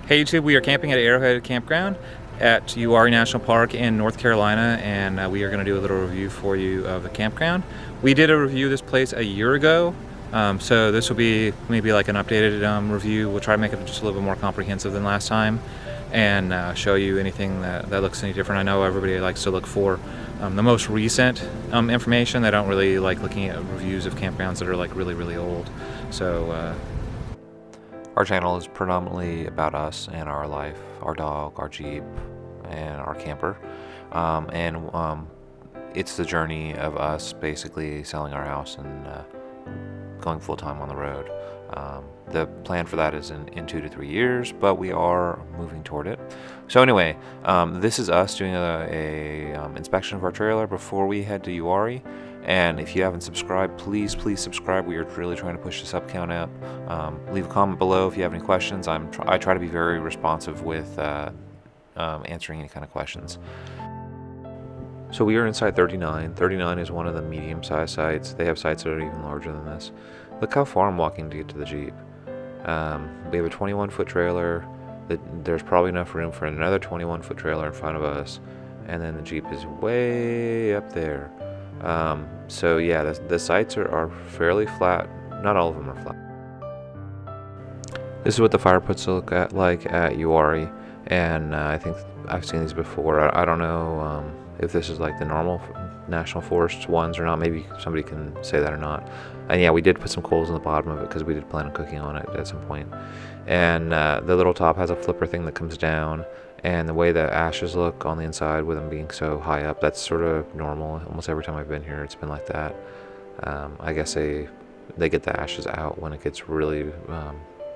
Hey YouTube, we are camping at Arrowhead Campground at Uwharrie National Park in North Carolina, and we are going to do a little review for you of the campground. We did a review of this place a year ago, so this will be maybe like an updated review. We'll try to make it just a little bit more comprehensive than last time and show you anything that looks any different. I know everybody likes to look for the most recent information. They don't really like looking at reviews of campgrounds that are like really old. So our channel is predominantly about us and our life, our dog, our Jeep, and our camper. It's the journey of us basically selling our house and going full-time on the road. The plan for that is in 2 to 3 years, but we are moving toward it. So anyway, this is us doing a inspection of our trailer before we head to Uwharrie. And if you haven't subscribed, please subscribe. We are really trying to push the sub count up. Leave a comment below if you have any questions. I try to be very responsive with answering any kind of questions. So we are inside 39. 39 is one of the medium-sized sites. They have sites that are even larger than this. Look how far I'm walking to get to the Jeep. We have a 21-foot trailer. There's probably enough room for another 21-foot trailer in front of us. And then the Jeep is way up there. So yeah, the sites are fairly flat. Not all of them are flat. This is what the fire pits look like at Uwharrie, and I think I've seen these before. I don't know if this is like the normal national forest ones or not. Maybe somebody can say that or not. And yeah, we did put some coals in the bottom of it because we did plan on cooking on it at some point. And the little top has a flipper thing that comes down. And the way the ashes look on the inside with them being so high up, that's sort of normal. Almost every time I've been here, it's been like that. I guess they get the ashes out when it gets really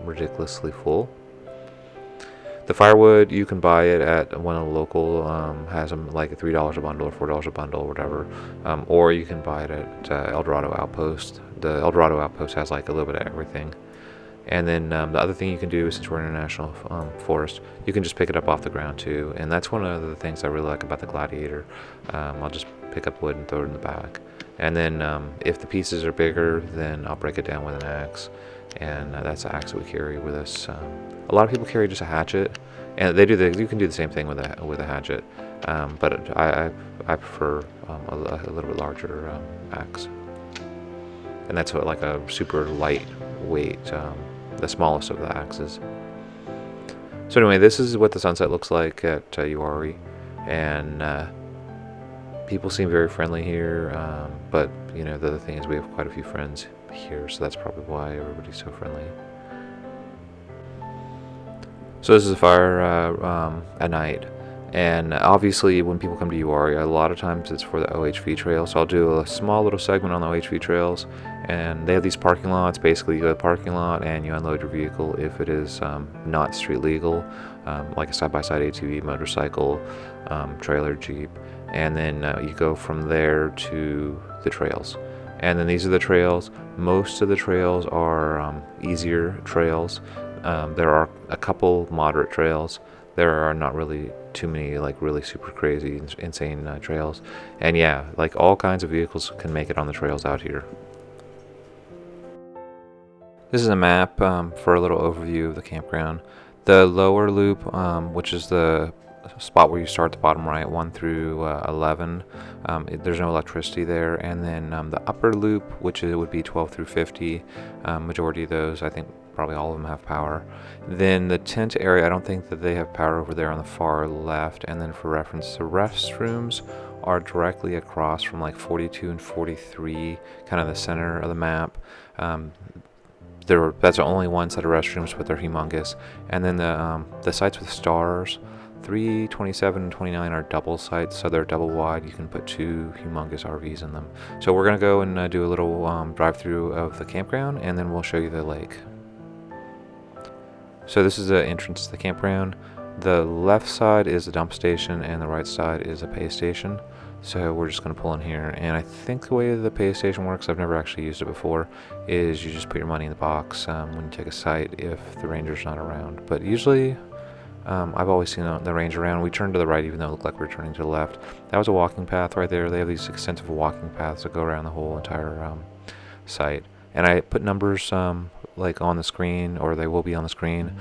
ridiculously full. The firewood, you can buy it at one of the local, has them like $3 a bundle or $4 a bundle or whatever. Or you can buy it at El Dorado Outpost. The El Dorado Outpost has like a little bit of everything. And then the other thing you can do, since we're in a national forest, you can just pick it up off the ground too. And that's one of the things I really like about the Gladiator. I'll just pick up wood and throw it in the back. And then if the pieces are bigger, then I'll break it down with an axe. And that's the axe that we carry with us. A lot of people carry just a hatchet, and they do you can do the same thing with a hatchet. But I prefer a little bit larger axe. And that's what like a super lightweight. The smallest of the axes. So anyway, this is what the sunset looks like at Uwharrie, and people seem very friendly here, but you know, the other thing is we have quite a few friends here, so that's probably why everybody's so friendly. So this is a fire at night, and obviously when people come to Uwharrie, a lot of times it's for the OHV Trails. So I'll do a small little segment on the OHV Trails, and they have these parking lots. Basically, you go to the parking lot and you unload your vehicle if it is not street legal, like a side-by-side ATV, motorcycle, trailer, Jeep, and then you go from there to the trails. And then these are the trails. Most of the trails are easier trails. There are a couple moderate trails. There are not really too many like really super crazy insane trails, and yeah, like all kinds of vehicles can make it on the trails out here. This is a map for a little overview of the campground. The lower loop, which is the spot where you start, the bottom right, 1 through 11, there's no electricity there. And then the upper loop, which would be 12 through 50, majority of those, I think probably all of them have power. Then the tent area, I don't think that they have power over there on the far left. And then for reference, the restrooms are directly across from like 42 and 43, kind of the center of the map. That's the only one set of restrooms, but they're humongous. And then the sites with stars, 3, 27, and 29 are double sites, so they're double wide. You can put 2 humongous RVs in them. So we're gonna go and do a little drive-through of the campground, and then we'll show you the lake. So this is the entrance to the campground. The left side is the dump station, and the right side is a pay station. So we're just going to pull in here, and I think the way the pay station works, I've never actually used it before, is you just put your money in the box when you take a site if the ranger's not around. But usually I've always seen the ranger around. We turned to the right even though it looked like we were turning to the left. That was a walking path right there. They have these extensive walking paths that go around the whole entire site. And I put numbers like on the screen, or they will be on the screen,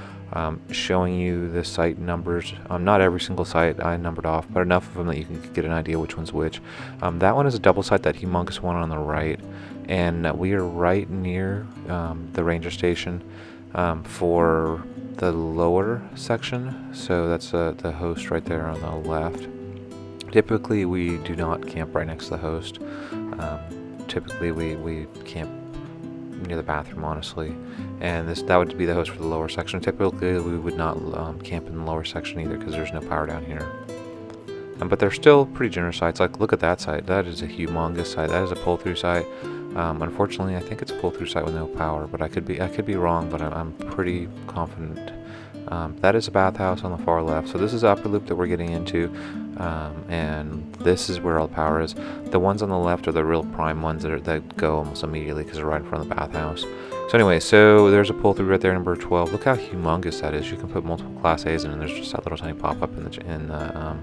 showing you the site numbers. Not every single site I numbered off, but enough of them that you can get an idea which one's which. That one is a double site, that humongous one on the right, and we are right near the ranger station for the lower section. So that's the host right there on the left. Typically we do not camp right next to the host. Typically we camp near the bathroom, honestly, and that would be the host for the lower section. Typically we would not camp in the lower section either, because there's no power down here. But they're still pretty generous sites. Like, look at that site. That is a humongous site. That is a pull-through site. Unfortunately, I think it's a pull-through site with no power, but I could be wrong, but I'm pretty confident. That is a bathhouse on the far left. So this is the upper loop that we're getting into, and this is where all the power is. The ones on the left are the real prime ones that go almost immediately, because they're right in front of the bathhouse. So anyway, so there's a pull-through right there, number 12. Look how humongous that is. You can put multiple Class A's in, and there's just that little tiny pop-up in the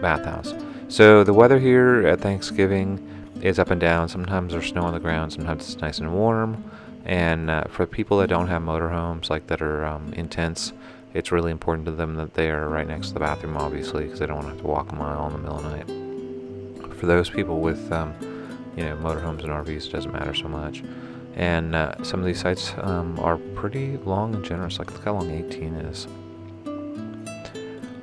bathhouse. So the weather here at Thanksgiving is up and down. Sometimes there's snow on the ground, sometimes it's nice and warm. And for people that don't have motorhomes, like that are intense, it's really important to them that they are right next to the bathroom, obviously, because they don't want to have to walk a mile in the middle of the night. For those people with motorhomes and RVs, it doesn't matter so much. And some of these sites are pretty long and generous. Like, look how long 18 is.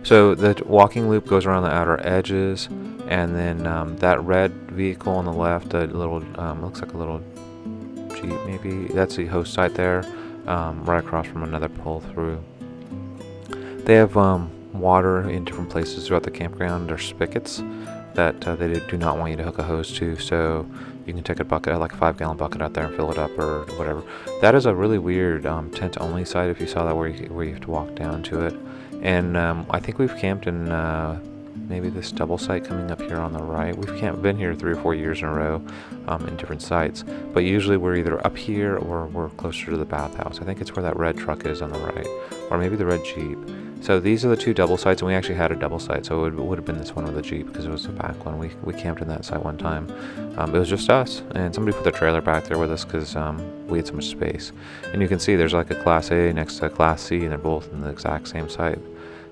So the walking loop goes around the outer edges, and then that red vehicle on the left, a little looks like a little Jeep maybe, that's the host site there, right across from another pull through. They have water in different places throughout the campground. There's spigots that they do not want you to hook a hose to, so you can take a bucket, like a 5-gallon bucket out there, and fill it up or whatever. That is a really weird tent only site, if you saw that, where you have to walk down to it. And I think we've camped in maybe this double site coming up here on the right. We've been here 3 or 4 years in a row in different sites, but usually we're either up here or we're closer to the bathhouse. I think it's where that red truck is on the right, or maybe the red Jeep. So these are the 2 double sites, and we actually had a double site, so it would have been this one with the Jeep, because it was the back one. We camped in that site one time. It was just us, and somebody put their trailer back there with us, because we had so much space. And you can see there's like a Class A next to a Class C, and they're both in the exact same site.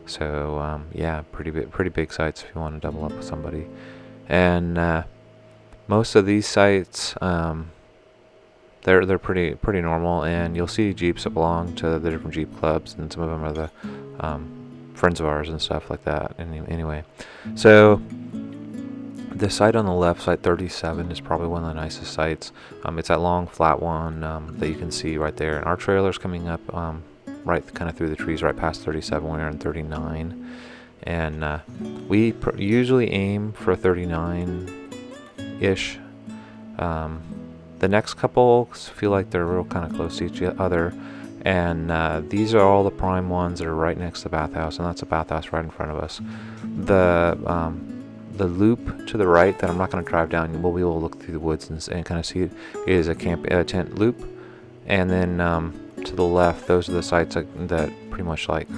So yeah, pretty big sites if you want to double up with somebody. And most of these sites, they're pretty normal, and you'll see Jeeps that belong to the different Jeep clubs, and some of them are the friends of ours and stuff like that. Anyway, so the site on the left, site 37, is probably one of the nicest sites. It's that long flat one that you can see right there, and our trailer's coming up right kind of through the trees, right past 37. We're in 39, and we usually aim for 39-ish. The next couple feel like they're real kind of close to each other, and these are all the prime ones that are right next to the bathhouse, and that's a bathhouse right in front of us. The loop to the right that I'm not going to drive down, we'll be able to look through the woods and kind of see it, is a tent loop. And then to the left, those are the sites that pretty much like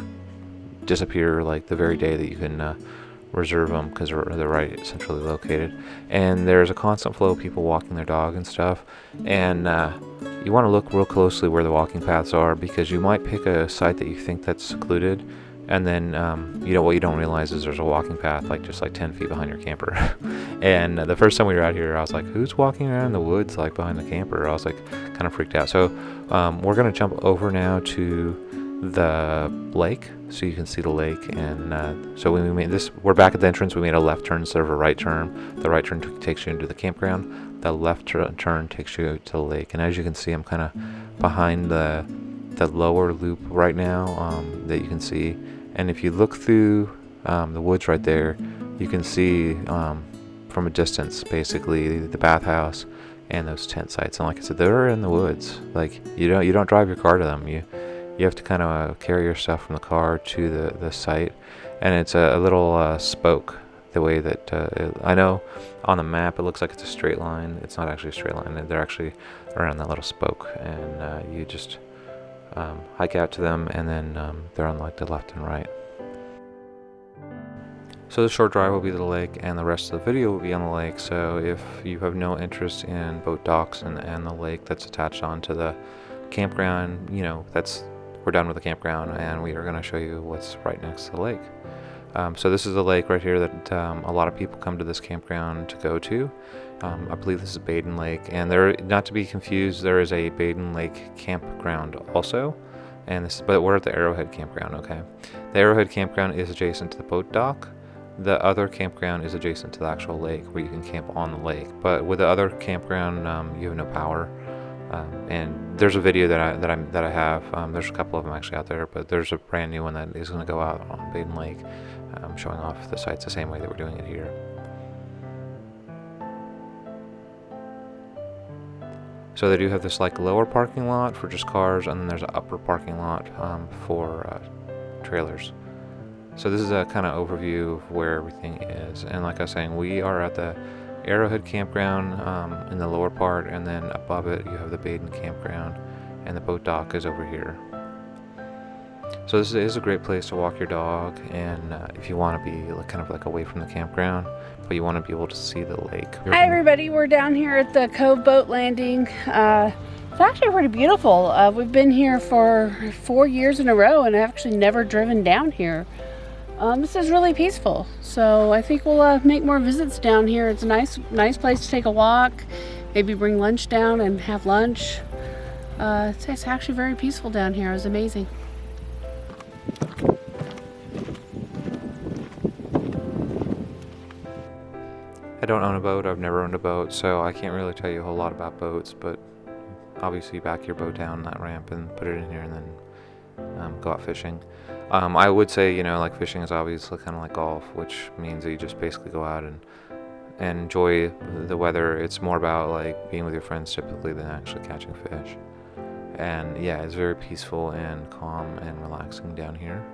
disappear like the very day that you can reserve them, because they're right centrally located. And there's a constant flow of people walking their dog and stuff, and you want to look real closely where the walking paths are, because you might pick a site that you think that's secluded, and then what you don't realize is there's a walking path just 10 feet behind your camper. And the first time we were out here, I was like, who's walking around in the woods like behind the camper? I was like kind of freaked out. So we're gonna jump over now to the lake, so you can see the lake. And so when we made this, we're back at the entrance. We made a left turn instead of a right turn. The right turn takes you into the campground. The left turn takes you to the lake. And as you can see, I'm kind of behind the lower loop right now that you can see. And if you look through the woods right there, you can see from a distance basically the bathhouse and those tent sites. And like I said, they're in the woods. Like, you don't drive your car to them. You have to kind of carry your stuff from the car to the site, and it's a little spoke. The way that I know on the map it looks like it's a straight line. It's not actually a straight line. They're actually around that little spoke, and you just hike out to them, and then they're on like the left and right. So the short drive will be to the lake, and the rest of the video will be on the lake. So if you have no interest in boat docks and the lake that's attached onto the campground, you know, we're done with the campground, and we are going to show you what's right next to the lake. So this is the lake right here that a lot of people come to this campground to go to. I believe this is Baden Lake, and there, not to be confused, there is a Baden Lake campground also, but we're at the Arrowhead Campground. Okay, the Arrowhead Campground is adjacent to the boat dock. The other campground is adjacent to the actual lake, where you can camp on the lake. But with the other campground, you have no power. And there's a video that I have. There's a couple of them actually out there, but there's a brand new one that is going to go out on Baden Lake, showing off the sites the same way that we're doing it here. So they do have this like lower parking lot for just cars, and then there's an upper parking lot for trailers. So this is a kind of overview of where everything is, and like I was saying, we are at the Arrowhead Campground in the lower part, and then above it you have the Baden Campground, and the boat dock is over here. So this is a great place to walk your dog, and if you want to be kind of like away from the campground, but you want to be able to see the lake. Hi everybody, we're down here at the Cove Boat Landing. It's actually pretty beautiful. We've been here for 4 years in a row, and I've actually never driven down here. This is really peaceful, so I think we'll make more visits down here. It's a nice place to take a walk, maybe bring lunch down and have lunch. It's actually very peaceful down here. It was amazing. I don't own a boat. I've never owned a boat, so I can't really tell you a whole lot about boats, but obviously back your boat down that ramp and put it in here, and then go out fishing. I would say, you know, like fishing is obviously kind of like golf, which means that you just basically go out and enjoy the weather. It's more about like being with your friends typically than actually catching fish. And yeah, it's very peaceful and calm and relaxing down here.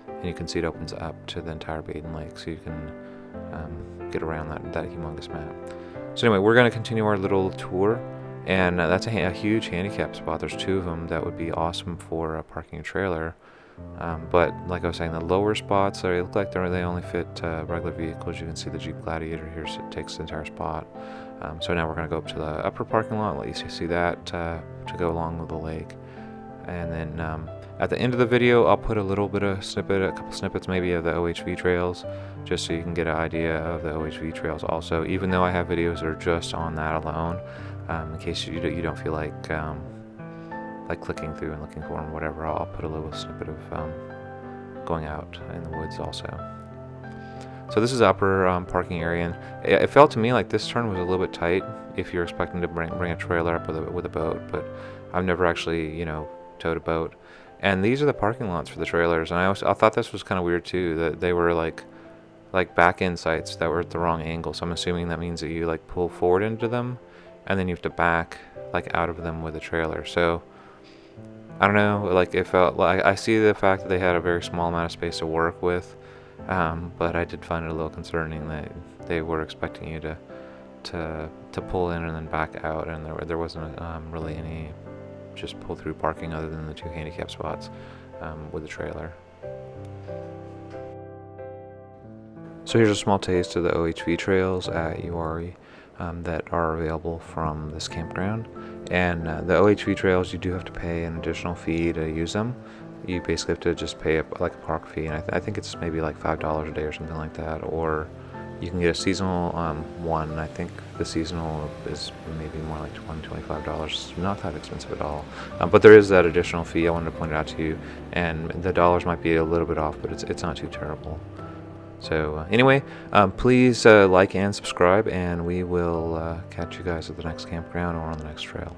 And you can see it opens up to the entire Baden Lake, so you can get around that humongous map. So anyway, we're going to continue our little tour. And that's a huge handicap spot. There's 2 of them that would be awesome for parking a trailer. But like I was saying, the lower spots, they look like they only fit regular vehicles. You can see the Jeep Gladiator here, so it takes the entire spot. So now we're going to go up to the upper parking lot, let you see that to go along with the lake. And then at the end of the video, I'll put a little bit of a couple snippets maybe of the OHV Trails, just so you can get an idea of the OHV Trails also, even though I have videos that are just on that alone. In case you don't feel like clicking through and looking for them, whatever, I'll put a little snippet of going out in the woods also. So this is the upper parking area, and it felt to me like this turn was a little bit tight if you're expecting to bring a trailer up with a boat, but I've never actually, you know, towed a boat. And these are the parking lots for the trailers, and I thought this was kind of weird too, that they were like back end sites that were at the wrong angle. So I'm assuming that means that you like pull forward into them, and then you have to back like out of them with a trailer. So I don't know, like it felt like I see the fact that they had a very small amount of space to work with, but I did find it a little concerning that they were expecting you to pull in and then back out, and there wasn't really any just pull through parking other than the 2 handicap spots with the trailer. So here's a small taste of the OHV Trails at Uwharrie that are available from this campground. And the OHV Trails, you do have to pay an additional fee to use them. You basically have to just pay like a park fee, and I think it's maybe like $5 a day or something like that, or you can get a seasonal one. I think the seasonal is maybe more like $20-25. Not that expensive at all, but there is that additional fee. I wanted to point it out to you, and the dollars might be a little bit off, but it's not too terrible. So anyway, please like and subscribe, and we will catch you guys at the next campground or on the next trail.